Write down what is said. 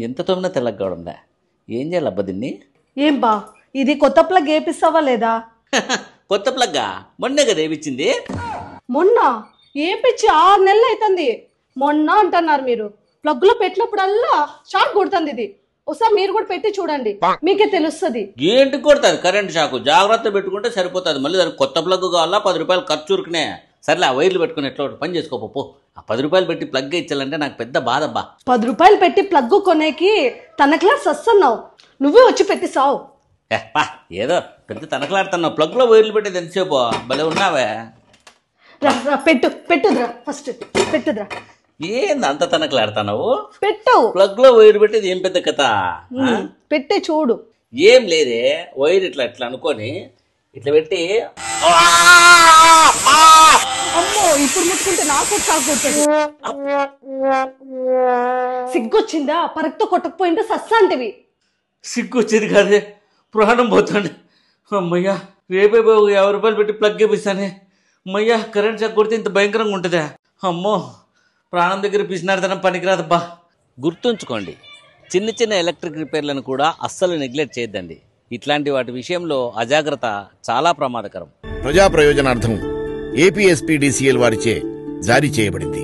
ఎంత తొమ్మిన తెల్లగా ఉందా? ఏం చేయాలబ్బా దీన్ని? ఏం బా ఇది కొత్త ప్లగ్ ఏపిస్తావా లేదా? కొత్త ప్లగ్గా మొన్నే కదా ఏమిచ్చింది. మొన్న ఏపిచ్చి 6 నెలలు అవుతుంది. మొన్న అంటున్నారు మీరు. ప్లగ్ లో పెట్టినప్పుడల్లా షాక్ కొడుతుంది ఇది. ఒకసారి మీరు కూడా పెట్టి చూడండి, మీకే తెలుస్తుంది. ఏంటి కొడుతుంది కరెంట్ షాకు? జాగ్రత్త పెట్టుకుంటే సరిపోతుంది. మళ్ళీ దానికి కొత్త ప్లగ్ కావాలా? 10 రూపాయలు ఖర్చు ఉరికినే. సర్లే ఆ వైర్లు పెట్టుకుని ఎట్లా పని చేసుకోపో. ఆ 10 రూపాయలు పెట్టి ప్లగ్ ఇచ్చాలంటే నాకు పెద్ద బాధబ్బా. 10 రూపాయలు పెట్టి ప్లగ్ కొనేకి తనకలా సస్తున్నావు. నువ్వే వచ్చి పెట్టిస్తావు. ఏదో పెద్ద తనకలాడుతున్నావు. ప్లగ్ లో వైర్లు పెట్టేది ఎంతసేపు? భలే ఉన్నావే. పెట్టుద్రా ఫస్ట్ పెట్టుద్రా. ఏంది అంత తనకలాడుతున్నావు? పెట్టు. ప్లగ్ లో వైర్ పెట్టేది ఏం పెద్ద కథ? పెట్టే చూడు. ఏం లేదే, వైర్ ఇట్లా ఇట్లా అనుకొని ఇట్లా పెట్టి. అమ్మో ఇప్పుడు ముట్టుకుంటే నాకు షాక్ కొట్టదు. సిగ్గొచ్చిందా? పరక్తో కొట్టకపోయింటే సస్సాంటివి. సిగ్గు వచ్చేది కాదే, ప్రాణం పోతాండి. అమ్మయ్యా రేపే 50 రూపాయలు పెట్టి ప్లగ్ వేపిస్తానే. అమ్మయ్యా కరెంట్ షాక్ కొడితే ఇంత భయంకరంగా ఉంటుందా? అమ్మో ప్రాణం దగ్గర పిసినార్దనం పనికిరాదబ్బా. గుర్తుంచుకోండి, చిన్న చిన్న ఎలక్ట్రిక్ రిపేర్లను కూడా అస్సలు నెగ్లెక్ట్ చేయొద్దండి. ఇట్లాంటి వాటి విషయంలో అజాగ్రత్త చాలా ప్రమాదకరం. ప్రజా ప్రయోజనార్థం ఏపీఎస్పీడీసీఎల్ వారిచే జారీ చేయబడింది.